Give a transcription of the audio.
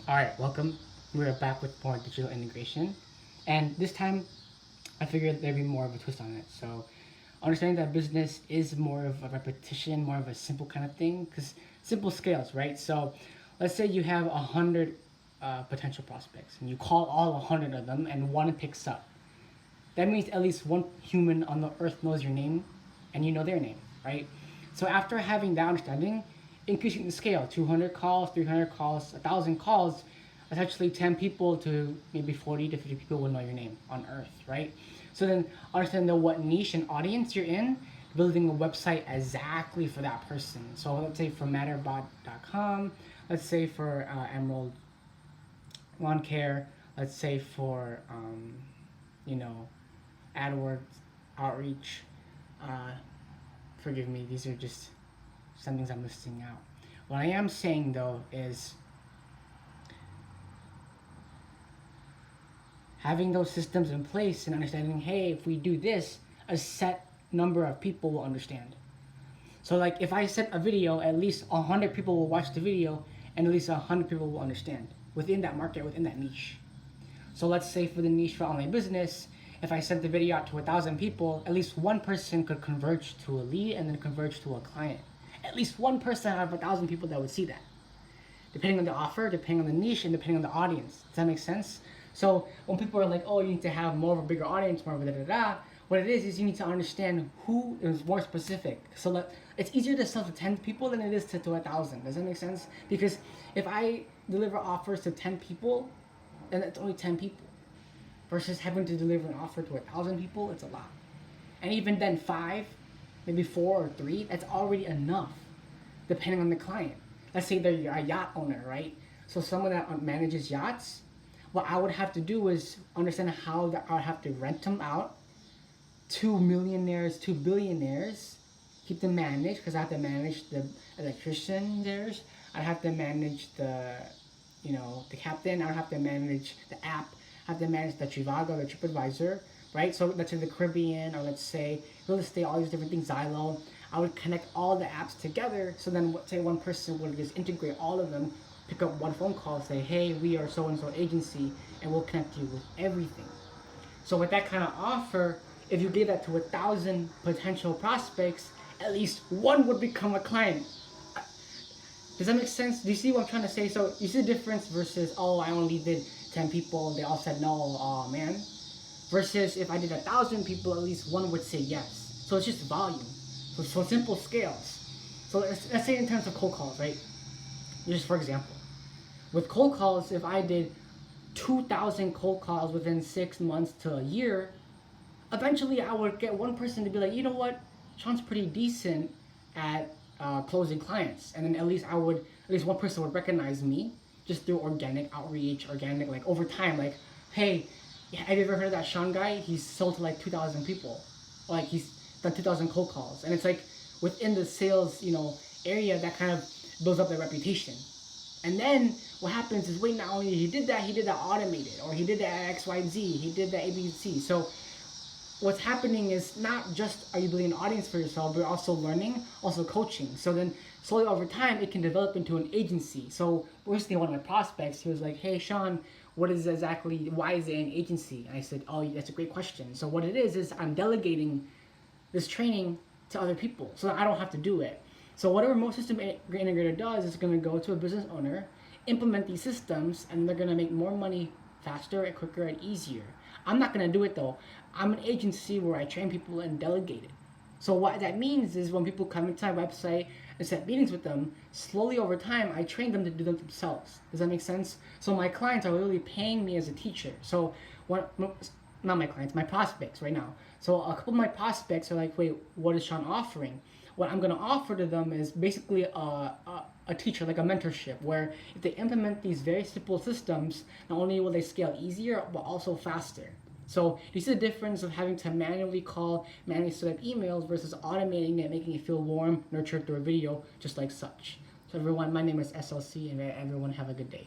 Alright, welcome. We're back with more digital integration. And this time, I figured there'd be more of a twist on it. So, understanding that business is more of a repetition, more of a simple kind of thing, because simple scales, right? So, let's say you have 100 potential prospects, and you call all 100 of them, and one picks up. That means at least one human on the earth knows your name, and you know their name, right? So after having that understanding, increasing the scale, 200 calls, 300 calls, 1,000 calls, essentially 10 people to maybe 40 to 50 people will know your name on earth, right? So then understanding what niche and audience you're in, building a website exactly for that person. So let's say for matterbot.com, let's say for Emerald Lawn Care, let's say for, you know, AdWords, outreach. Forgive me, these are just some things I'm listing out. What I am saying though is having those systems in place and understanding, hey, if we do this, a set number of people will understand. So like if I set a video, at least 100 people will watch the video and at least 100 people will understand within that market, within that niche. So let's say for the niche for online business, if I sent the video out to 1,000 people, at least one person could converge to a lead and then converge to a client. At least one person out of 1,000 people that would see that. Depending on the offer, depending on the niche, and depending on the audience. Does that make sense? So when people are like, oh, you need to have more of a bigger audience, more of a da-da-da, what it is you need to understand who is more specific. So that it's easier to sell to 10 people than it is to 1,000. Does that make sense? Because if I deliver offers to 10 people, then it's only 10 people. Versus having to deliver an offer to 1,000 people, it's a lot. And even then 5, maybe 4 or 3, that's already enough, depending on the client. Let's say they're a yacht owner, right? So someone that manages yachts, what I would have to do is understand how that I would have to rent them out to millionaires, to billionaires, keep them managed, because I have to manage the electrician there. I have to manage the, the captain. I have to manage the app. I have to manage the Trivago, the TripAdvisor, right? So let's say the Caribbean, or let's say real estate, all these different things, Xylo. I would connect all the apps together. So then, say one person would just integrate all of them, pick up one phone call, say, hey, we are so-and-so agency, and we'll connect you with everything. So with that kind of offer, if you gave that to 1,000 potential prospects, at least one would become a client. Does that make sense? Do you see what I'm trying to say? So you see the difference versus, oh, I only did 10 people, they all said no, oh man. Versus if I did 1,000 people, at least one would say yes. So it's just volume. So simple scales. So let's say in terms of cold calls, right? Just for example. With cold calls, if I did 2,000 cold calls within 6 months to a year, eventually I would get one person to be like, you know what, Sean's pretty decent at closing clients. And then at least one person would recognize me just through organic outreach, like over time, like, hey, have you ever heard of that Sean guy? He's sold to like 2,000 people. Like he's done 2,000 cold calls. And it's like within the sales, area that kind of builds up their reputation. And then what happens is, wait, not only he did that automated, or he did that at XYZ, he did that ABC. So what's happening is not just are you building an audience for yourself, but also learning, also coaching. So then slowly over time, it can develop into an agency. So recently one of my prospects, he was like, hey, Sean, why is it an agency? And I said, oh, that's a great question. So what it is I'm delegating this training to other people so that I don't have to do it. So whatever most system integrator does is going to go to a business owner, implement these systems, and they're going to make more money faster and quicker and easier. I'm not going to do it though. I'm an agency where I train people and delegate it. So what that means is when people come into my website and set meetings with them, slowly over time, I train them to do them themselves. Does that make sense? So my clients are literally paying me as a teacher. So not my clients, my prospects right now. So a couple of my prospects are like, wait, what is Sean offering? What I'm going to offer to them is basically a teacher, like a mentorship, where if they implement these very simple systems, not only will they scale easier, but also faster. So you see the difference of having to manually call, manually set up emails versus automating it, making it feel warm, nurtured through a video, just like such. So everyone, my name is SLC, and everyone have a good day.